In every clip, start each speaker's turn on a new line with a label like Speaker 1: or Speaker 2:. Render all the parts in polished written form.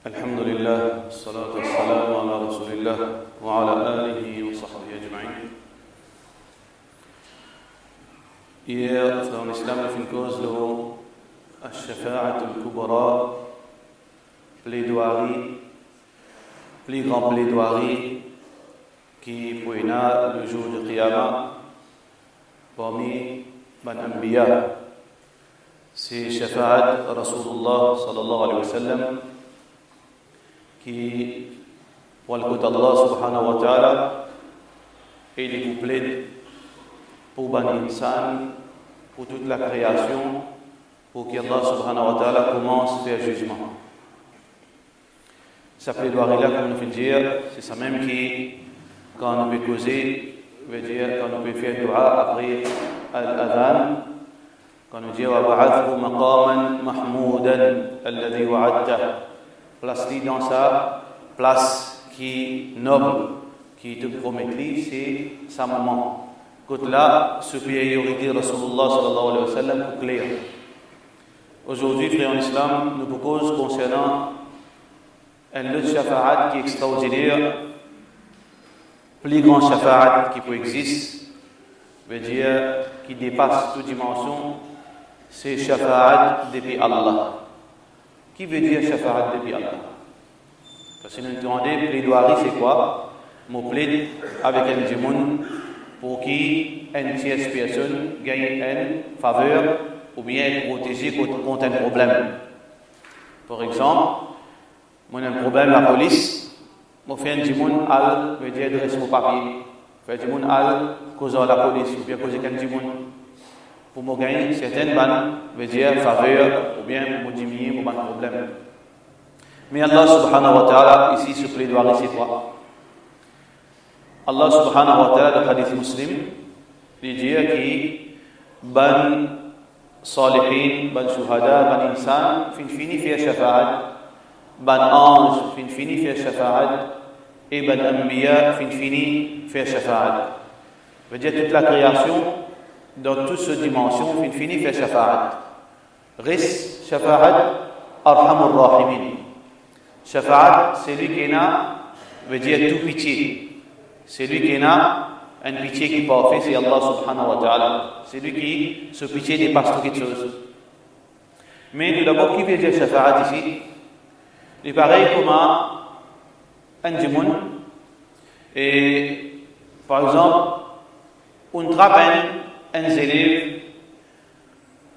Speaker 1: الحمد لله والصلاة والسلام على رسول الله وعلى آله وصحبه أجمعين. Hier, dans l'islam, il fait une cause de الشفاعة الكبرى, plaidoirie, plus grand plaidoirie qui pourra le jour de Qiyamah parmi les Anbiya. C'est Shafa'at Rasulullah sallallahu alayhi wa sallam qui, pour le côté d'Allah subhanahu wa ta'ala, et il vous plaide pour Bani Insan, pour toute la création, pour qu'Allah subhanahu wa ta'ala commence à faire jugement. Sa plaidoirie-là, comme on peut dire, c'est ça même qui, quand on peut causer, veut dire quand on peut faire dua après l'adhan, quand on dit وَبَعَثْهُ مَقَامًا مَحْمُودًا الَّذِي وَعَدْتَهُ, place-lui dans sa place qui est noble, qui te promet, c'est sa maman. Côté là, supériorité de Rasulullah sallallahu alayhi wa sallam pour clair. Aujourd'hui, frères en islam, nous proposons concernant un autre shafa'at qui est extraordinaire, plus grand shafa'at qui peut exister, veut dire qui dépasse toute dimension, c'est shafa'at depuis Allah. Qui veut dire shafa'at depuis Allah? Parce que nous demandons, plaidoirie c'est quoi? Mon plaide avec un djimoun pour qu'il une tierce personne gagne une faveur ou bien être protégé contre un problème. Par exemple, moi j'ai un problème la police, moi fais un djimoun al, veut dire adresse mon papier, fait un djimoun al causant la police ou bien causer qu'un djimoun. Pour me gagner certaines bannes, veut dire faveur, ou bien pour me diminuer mon problème. Mais Allah subhanahu wa ta'ala, ici, ce plaidoirie, c'est quoi? Allah subhanahu wa ta'ala, dans le hadith muslim, il dit que ban salihin, ban shuhada, ban insan, fin fini fait shafa'at, ban ange, fin fini fait shafa'at, et ban anbiya, fin fini fait shafa'at. Veut dire toute la création, dans toute cette dimension, fin fini fait shafa'at. Ris shafa'at arhamur rahimin. Shafa'at, c'est lui qui a, veut dire tout pitié. C'est lui qui a un pitié qui peut faire, c'est Allah subhanahu wa ta'ala. C'est lui qui, ce pitié dépasse toute chose. Mais tout d'abord, qui veut dire shafa'at ici? Il est pareil comme un djimoun. Et, par exemple, on trappe un élève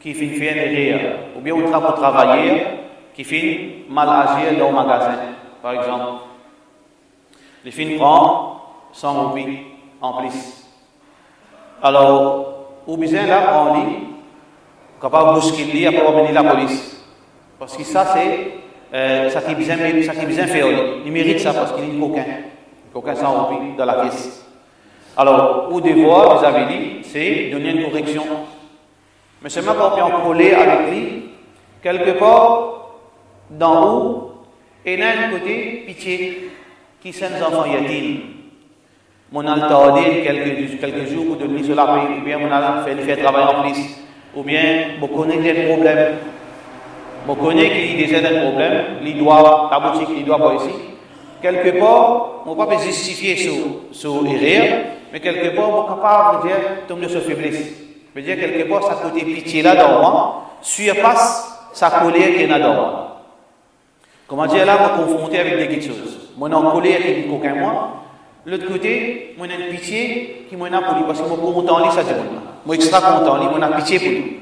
Speaker 1: qui fait une erreur, ou bien on trappe pour travailler qui fait mal agir dans le magasin, par exemple. Les filles prend 100 roupies en plus. Alors, ou bien là, prend lui, capable de bousculer après venir la police. Parce que ça, c'est ça qui est bien fait. Il mérite ça parce qu'il n'est aucun 100 roupies dans la caisse. Alors, au devoir, vous avez dit, c'est donner une correction. Mais seulement quand on est collé avec lui, quelque part, d'en haut, et là, un côté, pitié, qui sont les enfants yatimes. Mon a tardé quelques jours pour donner sur la paix, ou bien mon a fait travailler en plus, ou bien, on connaît des problèmes. On connaît qu'il y a déjà des problèmes, la boutique, il doit pas ici. Quelque part, on ne peut pas justifier sur erreur, mais quelque part, on est capable de dire, tomber sur faiblesse. Je veux dire, quelque part, ça côté pitié là dans moi, surpasse sa colère qui est là dans moi. Comment dire là, me confronter avec des petites choses. Moi, en colère qui n'est qu'aucun moi. L'autre côté, moi, j'ai une pitié qui m'a pour lui, parce que moi, pour mon temps, ça dit moi, extra content, moi, j'ai pitié pour lui.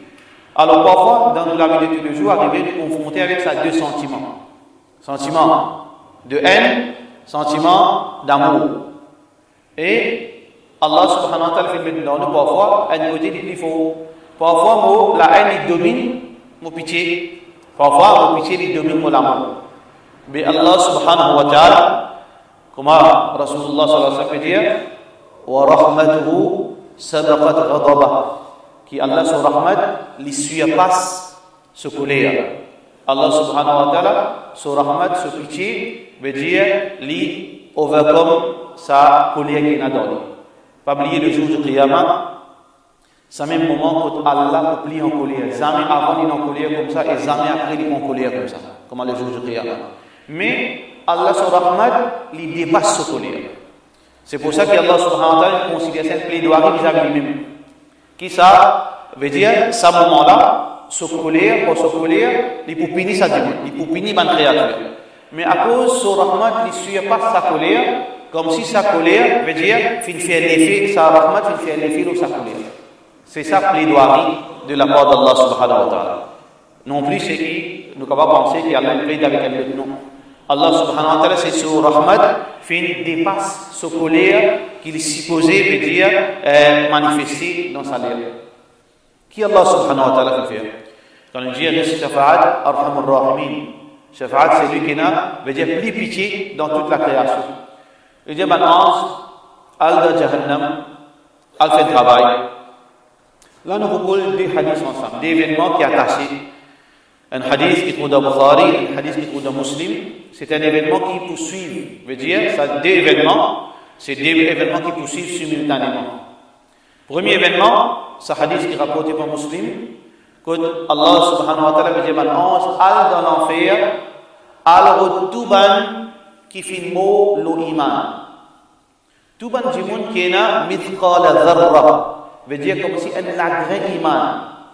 Speaker 1: Alors, parfois, dans la vie de tous les jours, arriver de confronter avec ça deux sentiments. Sentiment de haine, sentiment d'amour. Et Allah subhanahu wa ta'ala fait dans nous parfois un côté du plus fort. Parfois, la haine il domine mon pitié. Parfois, mon pitié il domine mon amour. Mais Allah subhanahu wa ta'ala, comme Rasulullah sallallahu alayhi wa sallam dit, wa rahmatuhu sabaqat ghadabah, qui Allah son rahmat lui surpasse ce colère. Allah subhanahu wa ta'ala, son rahmat, ce pitié, veut dire lui overcome sa colère qui est dans lui. Pas oublier le jour du Qiyamah, c'est le même moment quand Allah plie en colère. Jamais avant il est en colère comme ça et jamais après il est en colère comme ça. Comme le jour du Qiyamah. Mais Allah sur rahmat, il dépasse ce colère. C'est pour ça qu'Allah subhanahu wa ta'ala considère cette plaidoirie vis-à-vis lui-même. Qui ça veut dire, ce moment-là, ce colère, il peut punir sa démon, il peut punir ma créature. Mais à cause de rahmat, il ne suit pas sa colère, comme si sa colère veut dire, il fait l'effet, sa rahmat, il fait l'effet de sa colère. C'est ça plaidoirie de la part d'Allah subhanahu wa ta'ala. Non plus, c'est qui nous avons pensé qu'Allah plaide avec elle. Non. Allah subhanahu wa ta'ala, c'est sur rahmat, il dépasse sa colère qu'il est supposé veut dire manifester dans sa lèvre. Qui Allah subhanahu wa ta'ala fait? Quand on dit Shafa'at, Arhamur Rahimin. Shafa'at, c'est lui qui veut dire plus pitié dans toute la création. Il dit, ben, ange, al Jahannam, al fait travail. Là, nous regardons deux hadiths ensemble, des événements qui sont attachés. Un hadith qui trouve dans Bukhari, un hadith qui trouve dans Muslim, c'est un événement qui poursuit. Veut dire, ça deux événements, c'est deux événements qui poursuivent simultanément. Premier événement, c'est un hadith qui est rapporté par Muslim, que Allah subhanahu wa ta'ala veut dire, ange, al dans l'enfer, al rotuban qui fait mot l'iman. Tuban jimun qui est mithqala dharra, veut dire comme si un grain iman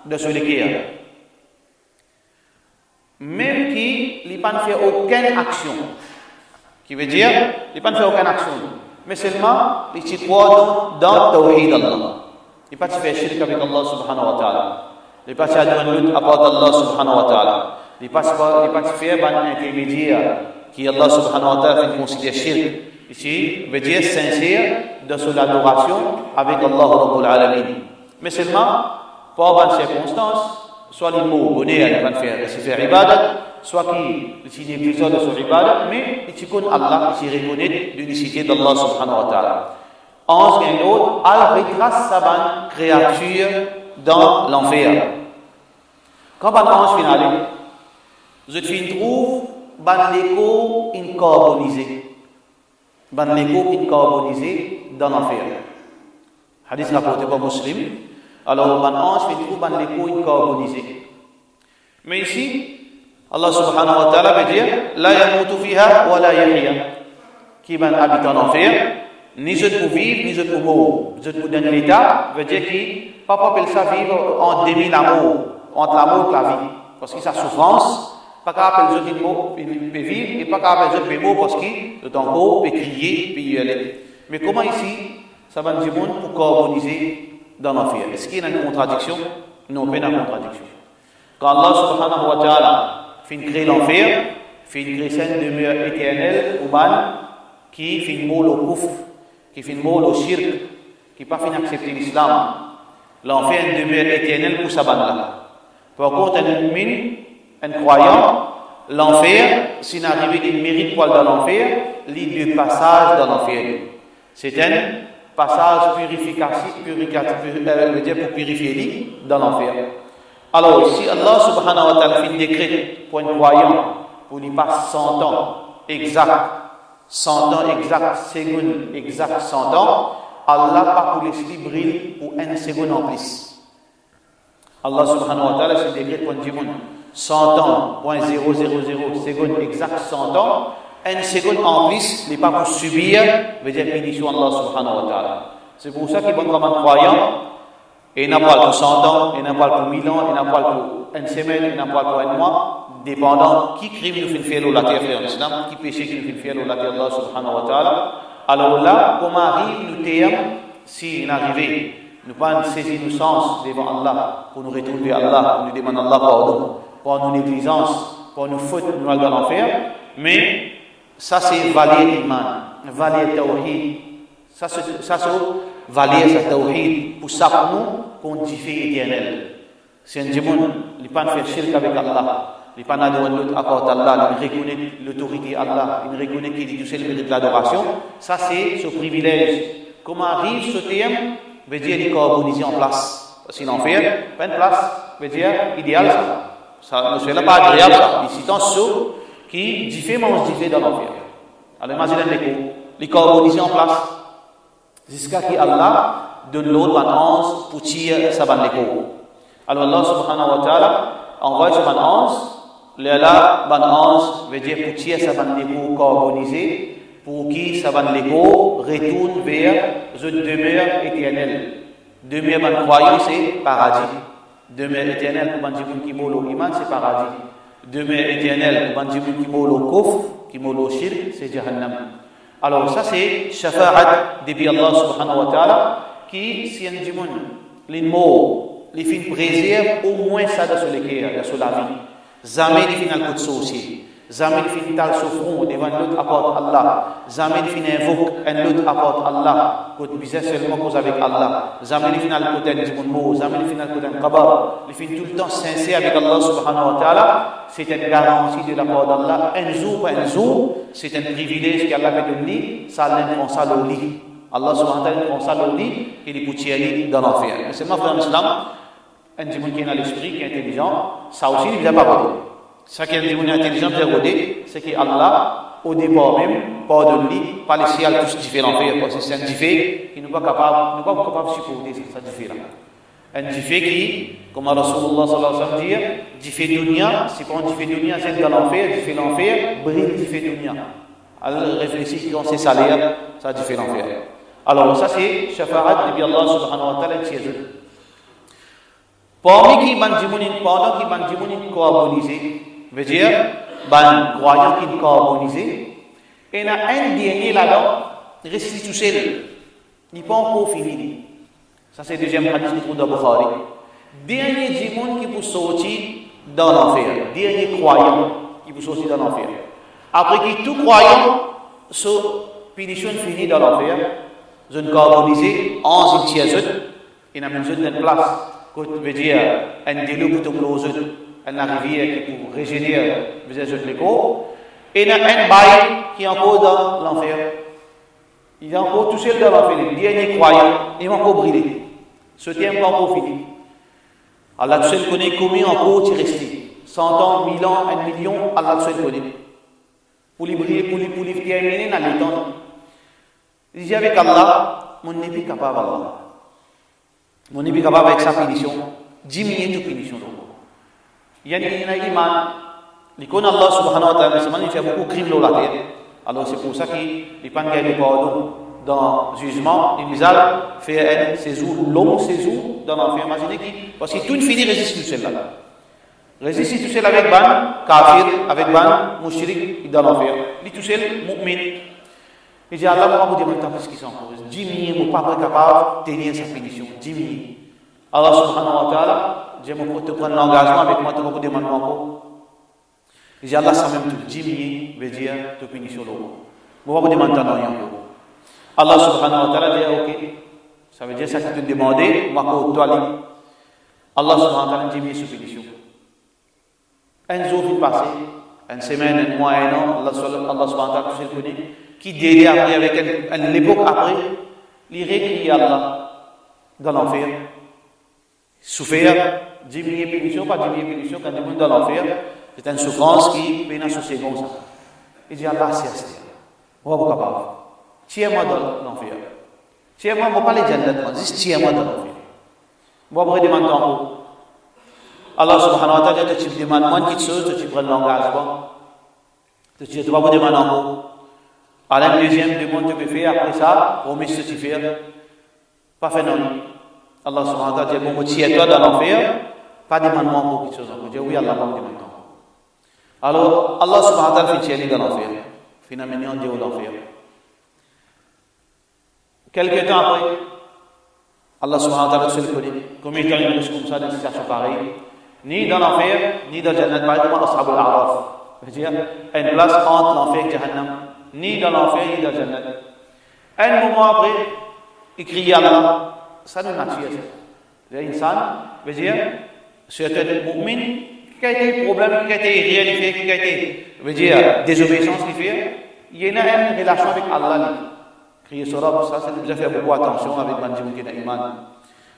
Speaker 1: de celui qui est. Même qui n'a pas fait aucune action. Qui veut dire, il n'a pas fait aucune action. Mais seulement, il se croit dans Tawhid Allah. Il n'a pas fait shirk avec Allah subhanahu wa ta'ala. Il n'a pas fait adouane à part d'Allah subhanahu wa ta'ala. Il n'a pas fait un intermédiaire qui Allah subhanahu wa ta'ala considère shirk. Ici, veut dire sincère dans son adoration avec Allah Rabbul Alamin. Mais seulement, par une circonstance, soit les mots bonheur, il va faire ibadat, soit qu'il est négligent de son ibadat, mais il connaît Allah, il reconnaît l'unicité d'Allah subhanahu wa ta'ala. Ange et l'autre, elle retrace sa créature dans l'enfer. Quand un ange finale, je trouve l'écho incarbonisé. L'écho incarbonisé dans l'enfer. Hadith rapporté par Muslim. Alors, un ange trouve l'écho incarbonisé. Mais ici, Allah subhanahu wa ta'ala veut dire, la yamutu fiha wa la yahya. Qui habite en enfer, ni je peux vivre, ni je peux mourir. Je peux donner l'état, veut dire qu'il papa peut ça vivre en demi l'amour, entre l'amour et la vie. Parce que sa souffrance, pas capable de dire il peut vivre, et pas capable de dire mot parce que de ton corps peut crier, puis y aller. Mais comment ici, ça va nous dire pour carboniser dans l'enfer? Est-ce qu'il y a une contradiction? Non, pas une contradiction. Quand Allah subhanahu wa ta'ala fait créer l'enfer, fait créer cette demeure éternelle, humaine, qui fait mot au kufr, qui fait mot au shirk, qui n'a pas fait accepter l'islam. L'enfer est une demeure éternelle pour sa bande. Par contre, un mu'min, un croyant, l'enfer, s'il n'arrive qu'il mérite quoi dans l'enfer, il y a deux passages dans l'enfer. C'est un passage pour purifier dans l'enfer. Alors, si Allah subhanahu wa ta'ala fait un décret pour un croyant, pour lui passer 100 ans exact, 100 ans exact, seconde exact 100 ans, Allah pas pour laisser briller pour une seconde en plus. Allah subhanahu wa ta'ala fait un décret pour un diamant. 100 ans, point 000, seconde exact 100 ans, une seconde en plus n'est pas pour subir, veut dire bénédiction Allah subhanahu wa ta'ala. C'est pour ça qu'il est comme un croyant, et il n'a pas pour 100 ans, il n'a pas pour 1000 ans, il n'a pas pour une semaine, il n'a pas pour un mois, dépendant qui crime nous fait faire la terre en islam, qui péché qui nous fait faire la terre Allah subhanahu wa ta'ala. Alors là, comment arrive le terme, si nous arrivons, nous pas saisir nos sens devant Allah, pour nous retourner à Allah, pour nous demander Allah pardon, pour nos négligences, pour nos fautes, nous allons dans l'enfer, mais ça c'est valer l'iman, valer tawhid, ça c'est valer sa tawhid, pour ça pour nous, qu'on dit fait éternel. C'est un démon, il ne peut pas faire shirk avec Allah, il ne peut pas adorer l'autre à part Allah, il reconnaît l'autorité Allah, il reconnaît qu'il est tout seul mérite l'adoration, ça c'est ce privilège. Comment arrive ce terme? Veut dire il est carbonisé en place. Si l'enfer, pas une place, veut dire idéal ça. Ça ne serait pas agréable ça. Ici, tant ceux qui différemment se dans l'enfer. Alors imaginez les carbonisés en place. Jusqu'à ce Allah donne l'autre un ange pour tirer sa bande l'écho. Alors Allah subhanahu wa ta'ala envoie ce ange là, ban 11 veut dire pour qui ça va l'écho carbonisé, pour qui ça va l'écho retourne vers une demeure éternelle. Demeure ban croyant c'est paradis. Demeure éternelle pour ban qui molo iman c'est paradis. Demeure éternelle pour ban qui molo kufr, qui molo shirk c'est jahannam. Alors ça c'est shafa'at depuis Allah subhanahu wa ta'ala qui si un dimoun les mots les fins préserve au moins ça dans le cœur, dans la vie. Jamais les fins al aussi. Jamais les fins tal souffront devant l'autre apporte Allah. Jamais les fins invoquent un autre apporte Allah. Côté bizarre seulement cause avec Allah. Jamais les fins al côté un mot, jamais les fins al côté un kabar. Les fins tout le temps sincères avec Allah subhanahu wa ta'ala. C'est une garantie de la part d'Allah. Un jour, c'est un privilège qu'Allah veut donner. Ça l'imprend ça le lit. Allah subhanahu wa ta'ala prend ça le lit et les poutiers dans l'enfer. C'est ma frère en islam. Un démon qui est dans l'esprit, qui est intelligent, ça aussi il ne vient pas voter. Ça qui est un démon intelligent qui vient voter, c'est qu'Allah, au départ même, pardonne lui, pas les ciels tous différents l'enfer, parce que c'est un diffé qui n'est pas capable de supporter ça diffé-là. Un diffé qui, comme Rasulullah sallallahu alayhi wa sallam dit, diffé dunya, c'est pas un diffé dunya, c'est dans l'enfer, diffé l'enfer, brille diffé dunya. Alors réfléchissez qui ont ses salaires, ça diffé l'enfer. Alors ça c'est shafa'at de Allah subhanahu wa ta'ala qui est parmi qui pendant qui bandimounin carbonisé, veut dire, ban croyant qui carbonisé, et il y a un dernier là-dedans, récit tout seul, il n'est pas encore fini. Ça c'est le deuxième hadith de Bukhari. Dernier dimoun qui peut sortir dans l'enfer, dernier croyant qui peut sortir dans l'enfer. Après que tout croyant, sur punition finie dans l'enfer, zone carbonisée, en zone il y a une zone de place. Quand veut dire un déluge pour tomber aux autres, une rivière qui pour régénérer les autres l'écho, et il y a un bail qui est encore dans l'enfer. Il est encore tout seul dans l'enfer. Le dernier croyant, il va encore briller. Ce temps n'est pas encore fini. Allah tout seul connaît combien encore tu restes. 100 ans, 1000 ans, 1 million, Allah tout seul connaît. Pour les briller, pour les terminer dans les temps. Il dit avec Allah, mon n'est plus capable Allah. Mon n'est plus capable avec sa punition, diminuer toute punition. Il y a un iman, il connaît Allah subhanahu wa ta'ala, il fait beaucoup de crimes dans la terre. Alors c'est pour ça qu'il pas gagné pardon dans le jugement, il fait un séjour, long séjour dans l'enfer. Imaginez parce que tout fini résiste tout seul là. Résiste tout seul avec ban, kafir, avec ban, mushrik dans l'enfer. Il tout seul, mu'min. Il dit Allah va vous demander plus qu'ils sont en cause. Diminuer, mon pas capable de tenir sa punition. Diminuer. Allah subhanahu wa ta'ala, je me te prendre l'engagement avec moi, tu vas vous demander encore. Il dit Allah, ça même tout. Diminuer veut dire te punition l'eau. Moi, vous demander rien. Allah subhanahu wa ta'ala dit ok. Ça veut dire ça que tu te demandais, moi, toi, Allah subhanahu wa ta'ala diminue sa punition. Un jour il passé, une semaine, un mois, un an, Allah subhanahu wa ta'ala, tout le connaît. Qui délai après, avec l'époque après, il récrit Allah dans l'enfer. Souffrir, diminuer punition, pas diminuer punition, quand il est dans l'enfer, c'est une souffrance qui peine à soucier comme ça. Il dit Allah, c'est assez. On va vous capable. Tiens-moi dans l'enfer. Tiens-moi, je ne vais pas les dire, juste tiens-moi dans l'enfer. On va vous demander encore. Allah subhanahu wa ta'ala, tu me demandes moins de quelque chose, tu prends l'engagement. Tu vas vous demander encore. Alors, la deuxième demande que tu peux faire après ça, promesse que tu fais, pas fait non. Allah subhanahu wa ta'ala dit, bon, tu es toi dans l'enfer, pas demande-moi pour quelque chose. On dit, oui, Allah va me demander. Alors, Allah subhanahu wa ta'ala fait tirer dans l'enfer. Finalement, on dit dans l'enfer. Quelques temps après, Allah subhanahu wa ta'ala se le connaît. Combien de temps il reste comme ça dans une situation pareille, ni dans l'enfer, ni dans le Jannat, par exemple, Ashab al-A'raf. C'est-à-dire, une place entre l'enfer et Jahannam. Ni dans l'enfer, ni dans le Jannat. Un moment après, il crie à Allah, ça nous nature. L'insan veut dire, c'est un mu'min qui a été problème, qui a été réalisé, qui a été, veut dire, désobéissance qui fait, il y a une relation avec Allah. Crier sur Rab, ça nous a fait beaucoup attention avec Bandimou qui est iman.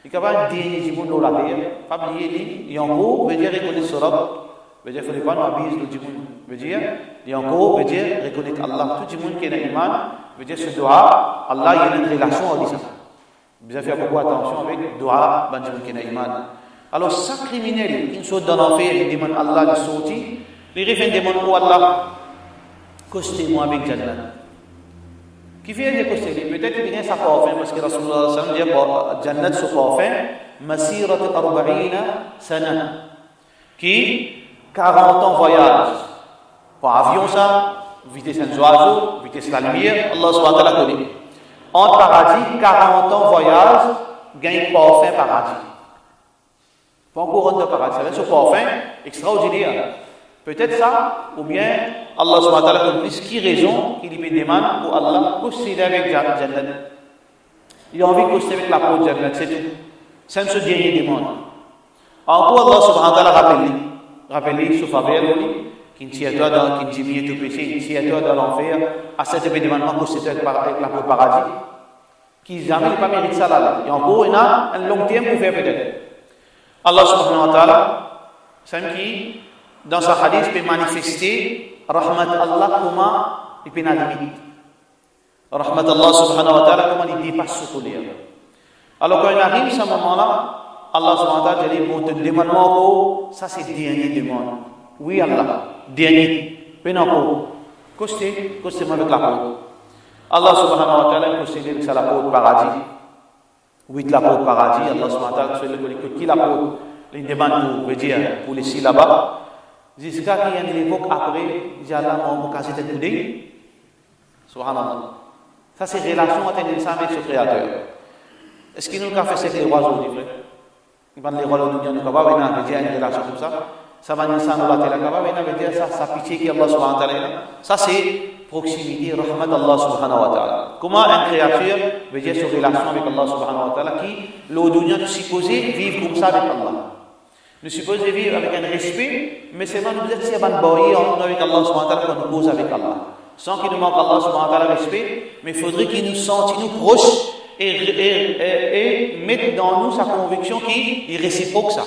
Speaker 1: Il y a un dernier jimoun dans la terre, pas oublier, il y a un gros, veut dire, reconnaître sur Rab. Veut dire, il ne faut pas nous abuser le djimoun. Veut dire, il y a encore, veut dire, reconnaître Allah. Tout djimoun qui est dans l'iman, veut dire, ce doigt, Allah, il y a une relation avec ça. Vous avez fait beaucoup attention avec le doigt, le djimoun qui est dans l'iman. Alors, ça criminel, qui saute dans l'enfer, il demande Allah de sortir, Les riffs demandent pour Allah, costez-moi avec Jannah. Qui fait des costés? Peut-être qu'il vient sa parfum, parce que Rasulullah sallallahu alayhi wa sallam dit Jannah sous parfum, Masirat al-Arba'ina Sana. Qui 40 ans voyage. Par avion, ça, vitesse d'un oiseau, vitesse de la lumière, Allah subhanahu wa ta'ala connaît. En paradis, 40 ans voyage, gagne parfum paradis. Pas encore de paradis, ça va sur parfum extraordinaire. Peut-être ça, ou bien Allah subhanahu wa ta'ala plus qui raison qu'il lui demande pour Allah causer avec Jannah. Il a envie de causer avec la peau de Jannah, c'est tout. Ça ne se dernier demande. Encore Allah subhanahu wa ta'ala rappelle ce faveur qui tient toi dans qui dit tout péché, qui tient toi dans l'enfer, à cet événement causer avec la peau paradis, qui jamais pas mérite ça là. Et encore il a un long terme pour faire peut-être. Allah subhanahu wa ta'ala, c'est qui dans sa hadith peut manifester rahmat Allah comment il peut la limite. Rahmat Allah subhanahu wa ta'ala comment il dépasse ce colère. Alors quand il arrive ce moment-là, Allah subhanahu wa ta'ala dit bon te demandement ça c'est dernier demande. Oui Allah, dernier. Mais non costez moi avec la peau. Allah subhanahu wa ta'ala costez avec la peau de paradis. Oui la peau de paradis, Allah subhanahu wa ta'ala fait le qui la peau il demande pour dire pour les là-bas. Jusqu'à qu'il y ait une époque après, il Allah m'a casé tête coudée. Subhanallah. Ça, c'est relation entre l'insan avec son créateur. Est-ce qu'il nous a fait ça avec les oiseaux, les frères? Les oiseaux nous disent, nous avons une relation comme ça. Ça va nous dire, ça pitié qu'Allah subhanahu wa ta'ala. Ça, c'est proximité, rahmat Allah subhanahu wa ta'ala. Comment une créature veut dire sa relation avec Allah subhanahu wa ta'ala qui, l'audunia nous supposé vivre comme ça avec Allah. Nous supposons vivre avec un respect, mais c'est vraiment nous dire si on va boyer avec Allah subhanahu wa ta'ala qu'on nous pose avec Allah. Sans qu'il nous manque Allah subhanahu wa ta'ala respect, mais il faudrait qu'il nous sente nous proches et mettre dans nous sa conviction qui est réciproque ça.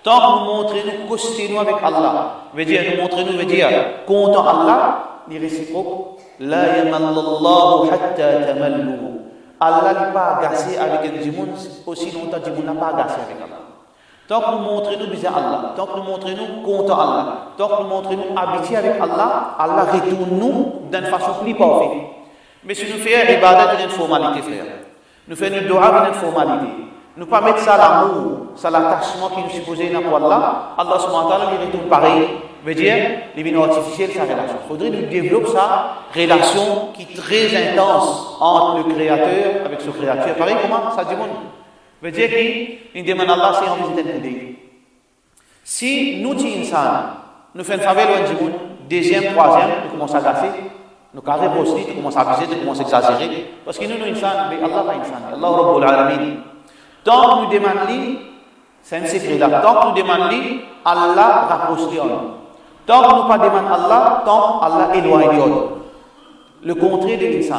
Speaker 1: Tant que nous montrons nous costez nous avec Allah, veut dire nous montrons nous veut dire content Allah, il est réciproque. La yamallallahu hatta tamallu. Allah n'est pas agacé avec un djimoun aussi longtemps que djimoun n'a pas agacé avec Allah. Tant que nous montrons nous bizarre Allah, tant que nous montrons nous content Allah, tant que nous montrons nous habitués avec Allah, Allah retourne nous d'une façon plus parfaite. Mais si nous faisons l'ibadat d'une formalité, frère, nous faisons le dua d'une formalité, nous ne pas mettre ça l'amour, ça l'attachement qui nous supposé pour Allah, Allah subhanahu wa ta'ala il retourne pareil. Veut dire, les vignes artificielles, sa relation. Il faudrait nous développer sa relation qui est très intense entre le créateur avec son créateur. Pareil, comment ça dit bon? Veut dire qu'il demande à Allah si on visite un coup. Si nous disons ça, nous faisons une faveur loin du monde, deuxième, troisième, nous commençons à gasser, nous carrés poster, nous commençons à abuser, nous commençons à exagérer. Parce que nous, nous sommes mais Allah pas insan, Allah Rabbul Alamin. Tant que nous demandons, c'est un secret là. Tant que nous demandons, Allah rapproche nous. Tant que nous ne demandons Allah, tant Allah éloigne nous. Le contraire de l'insan.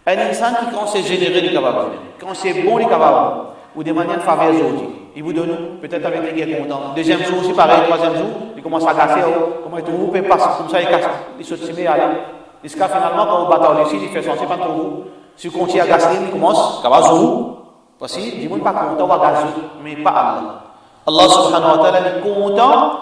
Speaker 1: Un insan qui, quand c'est généreux, il est capable. Quand c'est bon, il est capable. Vous demandez une faveur aujourd'hui. Il vous donne, peut-être avec les qui est content. Deuxième jour, c'est pareil. Troisième jour, il commence à casser. Comment vous pouvez passer comme ça, il casse. Il se met à aller. Jusqu'à finalement, quand vous battez ici, il fait son c'est pas pour vous. Si vous continuez à gasser, il commence à vous. Parce que du monde pas content, on va gazer, mais pas Allah. Allah subhanahu wa ta'ala est content,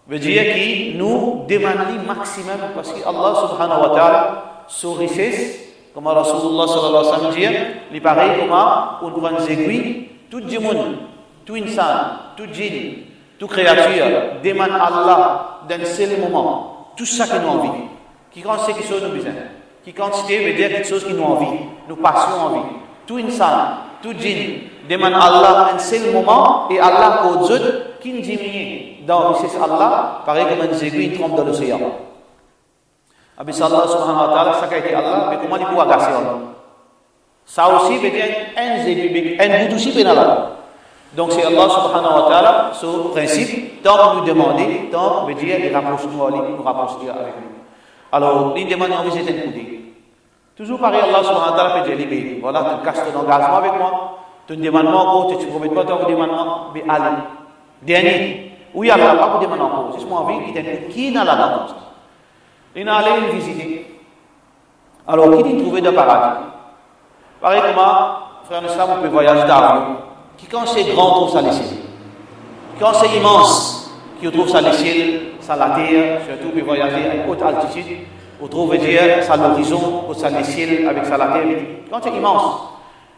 Speaker 1: veut dire qu'il nous demande le maximum, parce que Allah subhanahu wa ta'ala, sa richesse, comme Rasulullah sallallahu alayhi wa sallam dit, il paraît comme on prend des aiguilles, tout le monde, tout insan, tout djinn, toute créature demande à Allah d'un seul moment, tout ça qui nous envie. Qui quand c'est quelque chose nous besoin, qui quantité veut dire quelque chose qui nous envie, nous passions envie. Tout insan, tout djinn demande à Allah un seul moment et Allah aux autres qui ne diminue dans le Allah, pareil comme un aiguille trompe dans l'océan. Abis Allah subhanahu wa ta'ala, ça a été Allah, mais comment il peut agacer ça aussi veut dire un aiguille, un bout aussi pénal. Donc c'est Allah subhanahu wa ta'ala, ce principe, tant que nous demandons, tant veut dire il rapproche nous avec nous. Alors, il demande en visite un coup. Toujours pareil, Allah subhanahu wa ta'ala peut dire, voilà, tu casses ton engagement avec moi, tu me demandes encore, tu ne promets pas ton demandement, mais allez. Dernier, oui, Allah, pas pour demander encore, c'est ce qu'on envie, qui n'a la danse. Il n'a allé le visiter. Alors, qui dit trouver de paradis? Pareil comment, frère Islam, on peut voyager d'avion. Qui quand c'est grand, trouve ça les ciels. Quand c'est immense, qui trouve ça les ciels, ça la terre, surtout pour voyager à une haute altitude, vous trouvez dire ça l'horizon, ou ça le ciel avec ça la terre, quand c'est immense.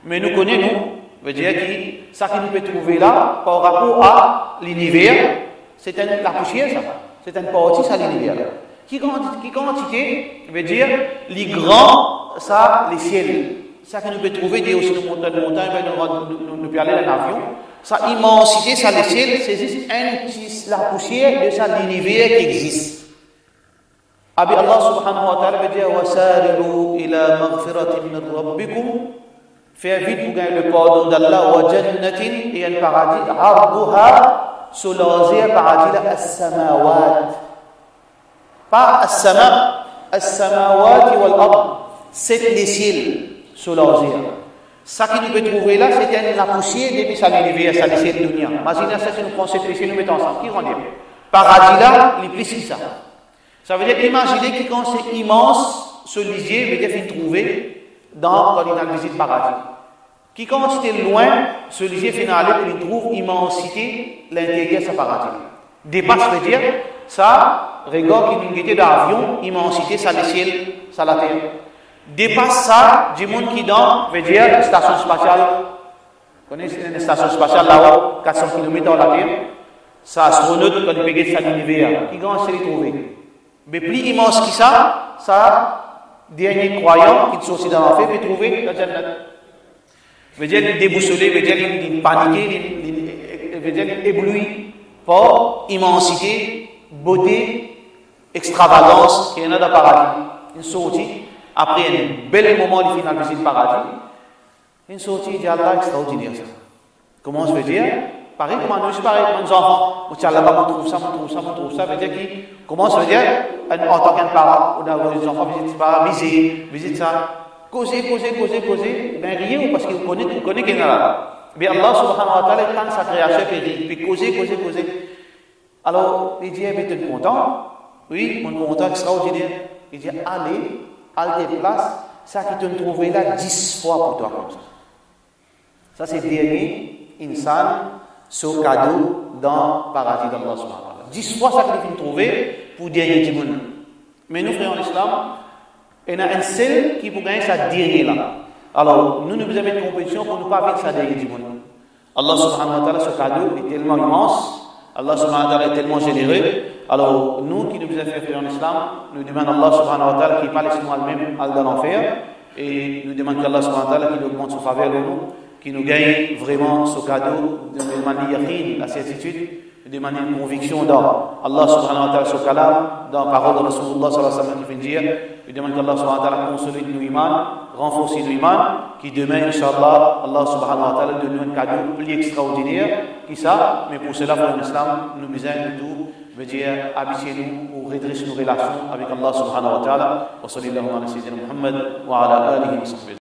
Speaker 1: Mais nous connaissons, veut dire que ça qui nous peut trouver là, par rapport à l'univers, c'est la poussière ça, c'est une partie ça l'univers. Qui quantité veut dire les grands, ça les ciels. Ça que nous pouvons trouver des aussi de montagne, nous pouvons aller dans l'avion. Sa immensité, ça les ciels, c'est juste la poussière de ça l'univers qui existe. Abi Allah subhanahu wa ta'ala veut dire wasari'u ila maghfiratin min rabbikum. Faire vite pour gagner le pardon d'Allah wa jannatin et un paradis arduha sur l'azir paradis là as-samawat. Pas as-sama, as-samawat wal ard. C'est les ciels sur l'azir. Ça qui nous peut trouver là, c'est la poussière depuis ça l'univers, ça les ciels de dunya. Imaginez ça si nous prenons cette poussière, nous mettons ensemble. Qui rend bien? Paradis là, il est plus que ça. Ça veut dire, imaginez que quand c'est immense, ce lisier veut dire qu'il trouver quand il a visite paradis. Qui quand c'était loin, ce lisier final pour il trouve immensité, l'intérieur de ce paradis. Dépasse veut dire, ça, regarde qu'il y a d'avion, immensité, ça les ciels, ça la terre. Dépasse ça, du monde qui dans, veut dire, station spatiale. Vous connaissez une station spatiale là-haut, 400 km dans la terre. Ça, astronaute, quand il peut sa l'univers, qui grand c'est les trouver. Mais plus immense que ça, dernier croyant qui sont aussi dans l'enfer peut trouver la Jannat. Veut dire déboussolé, veut dire paniqué, veut dire ébloui par immensité, beauté, extravagance qu'il y en a dans le paradis. Une sortie, après un bel moment de finale visite paradis, une sortie d'Allah extraordinaire. Comment je veux dire? Pareil comme nous, pareil comme nos enfants. On tient là-bas, on trouve ça, veut dire qui commence à dire, en tant qu'un parent, on a des enfants visite ça, causer, ben rien, parce qu'il connaît qu'il y en a là. Mais Allah subhanahu wa ta'ala, quand sa création, il fait causer. Alors, il dit, mais tu es content? Oui, mon content extraordinaire. Il dit, allez tes places, ça qui te trouvé là 10 fois pour toi comme ça. Ça, c'est le dernier insan. Ce cadeau dans le paradis d'Allah subhanahu wa ta'ala. 10 fois ça qu'il faut trouver pour dernier du monde. Mais nous, frères en islam, il y a un seul qui peut gagner sa dernier là. Alors, nous avons une compétition pour ne pas vivre sa dernier du monde. Allah subhanahu wa ta'ala, ce cadeau est tellement immense. Allah subhanahu wa ta'ala est tellement généreux. Alors, nous qui nous avons fait frères en islam, nous demandons Allah subhanahu wa ta'ala qui parle nous même dans l'enfer. Et nous demandons qu'Allah subhanahu wa ta'ala qui nous augmente sa faveur de nous. Qui nous gagne vraiment ce cadeau de manière yaqin, la certitude, de manière conviction dans Allah subhanahu wa ta'ala, ce kalam, dans la parole de Rasulullah sallallahu alayhi wa sallam qui fait dire, nous demandons qu'Allah subhanahu wa ta'ala consolide nos imans, renforce nos imans, qui demain, Inch'Allah, Allah subhanahu wa ta'ala donne un cadeau plus extraordinaire, qui ça, mais pour cela, pour l'islam, nous besoin de tout, veut dire, habituez-nous pour redresser nos relations avec Allah subhanahu wa ta'ala, wa sallallahu ala sayyidina Muhammad, wa ala alihi wa sahbihi.